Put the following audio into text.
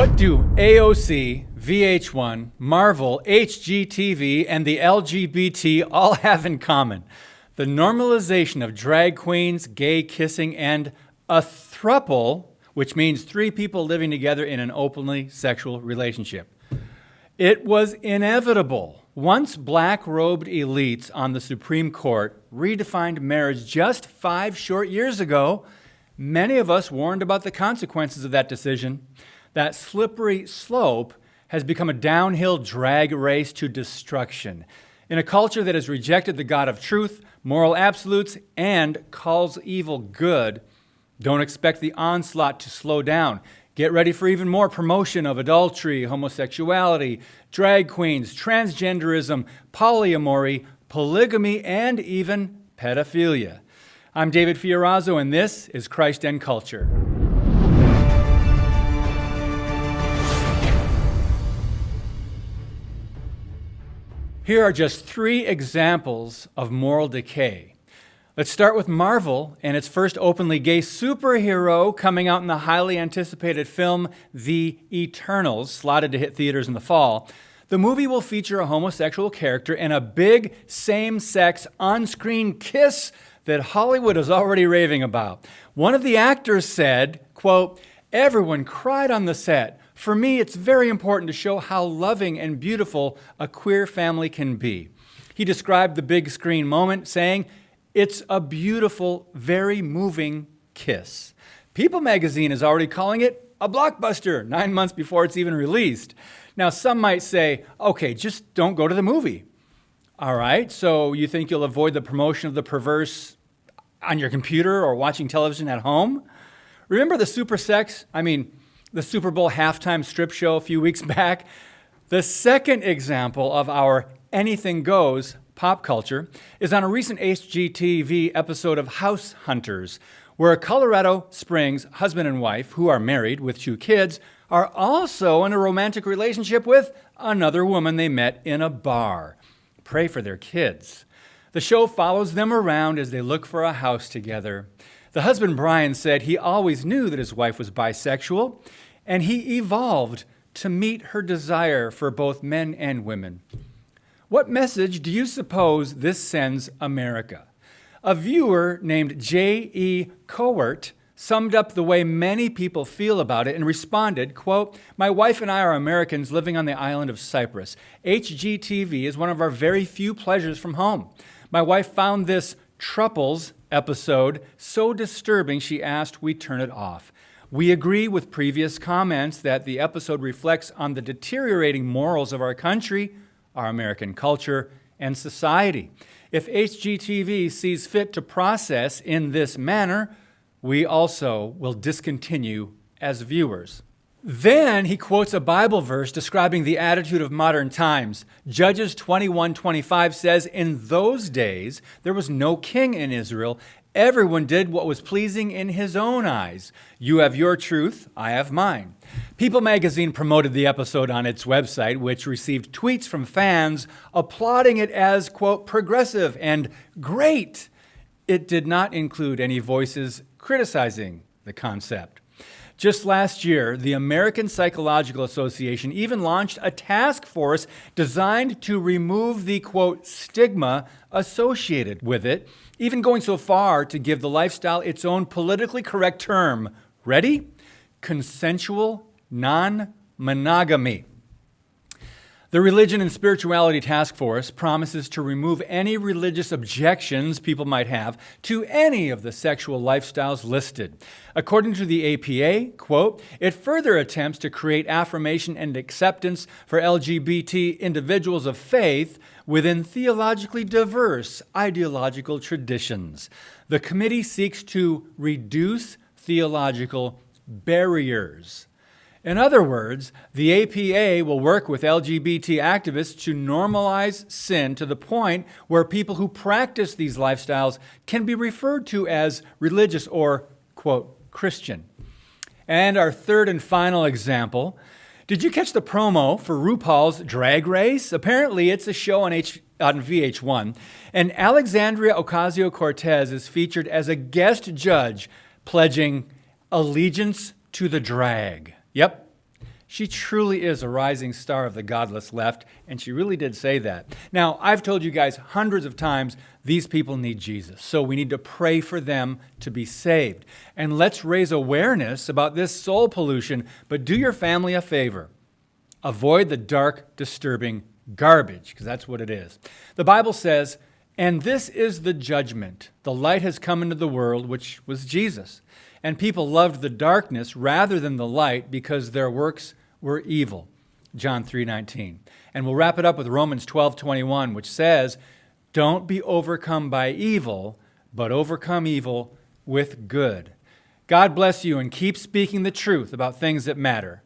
What do AOC, VH1, Marvel, HGTV, and the LGBT all have in common? The normalization of drag queens, gay kissing, and a throuple, which means three people living together in an openly sexual relationship. It was inevitable. Once black-robed elites on the Supreme Court redefined marriage just 5 short years ago, many of us warned about the consequences of that decision. That slippery slope has become a downhill drag race to destruction. In a culture that has rejected the God of truth, moral absolutes, and calls evil good, don't expect the onslaught to slow down. Get ready for even more promotion of adultery, homosexuality, drag queens, transgenderism, polyamory, polygamy, and even pedophilia. I'm David Fiorazzo, and this is Christ and Culture. Here are just 3 examples of moral decay. Let's start with Marvel and its first openly gay superhero coming out in the highly anticipated film The Eternals, slotted to hit theaters in the fall. The movie will feature a homosexual character and a big same-sex on-screen kiss that Hollywood is already raving about. One of the actors said, quote, "Everyone cried on the set. For me, it's very important to show how loving and beautiful a queer family can be." He described the big screen moment saying, "It's a beautiful, very moving kiss." People magazine is already calling it a blockbuster 9 months before it's even released. Now, some might say, okay, just don't go to the movie. All right, so you think you'll avoid the promotion of the perverse on your computer or watching television at home? Remember the the Super Bowl halftime strip show a few weeks back? The second example of our anything goes pop culture is on a recent HGTV episode of House Hunters, where a Colorado Springs husband and wife, who are married with 2 kids, are also in a romantic relationship with another woman they met in a bar. Pray for their kids. The show follows them around as they look for a house together. The husband, Brian, said he always knew that his wife was bisexual, and he evolved to meet her desire for both men and women. What message do you suppose this sends America? A viewer named J.E. Cowart summed up the way many people feel about it and responded, quote, "My wife and I are Americans living on the island of Cyprus. HGTV is one of our very few pleasures from home. My wife found this Throuples episode so disturbing she asked we turn it off. We agree with previous comments that the episode reflects on the deteriorating morals of our country, our American culture, and society. If HGTV sees fit to process in this manner, we also will discontinue as viewers." Then he quotes a Bible verse describing the attitude of modern times. Judges 21:25 says, "In those days there was no king in Israel. Everyone did what was pleasing in his own eyes. You have your truth, I have mine." People magazine promoted the episode on its website, which received tweets from fans applauding it as, quote, "progressive" and "great." It did not include any voices criticizing the concept. Just last year, the American Psychological Association even launched a task force designed to remove the, quote, "stigma" associated with it, even going so far to give the lifestyle its own politically correct term. Ready? Consensual non-monogamy. The Religion and Spirituality Task Force promises to remove any religious objections people might have to any of the sexual lifestyles listed. According to the APA, quote, "It further attempts to create affirmation and acceptance for LGBT individuals of faith within theologically diverse ideological traditions. The committee seeks to reduce theological barriers." In other words, the APA will work with LGBT activists to normalize sin to the point where people who practice these lifestyles can be referred to as religious or, quote, Christian. And our third and final example, did you catch the promo for RuPaul's Drag Race? Apparently it's a show on VH1, and Alexandria Ocasio-Cortez is featured as a guest judge pledging allegiance to the drag. Yep, She truly is a rising star of the godless left, and she really did say that. Now, I've told you guys hundreds of times, these people need Jesus, so we need to pray for them to be saved. And let's raise awareness about this soul pollution, but do your family a favor. Avoid the dark, disturbing garbage, because that's what it is. The Bible says, "And this is the judgment. The light has come into the world," which was Jesus. "And people loved the darkness rather than the light because their works were evil." John 3:19. And we'll wrap it up with Romans 12:21, which says, "Don't be overcome by evil, but overcome evil with good." God bless you, and keep speaking the truth about things that matter.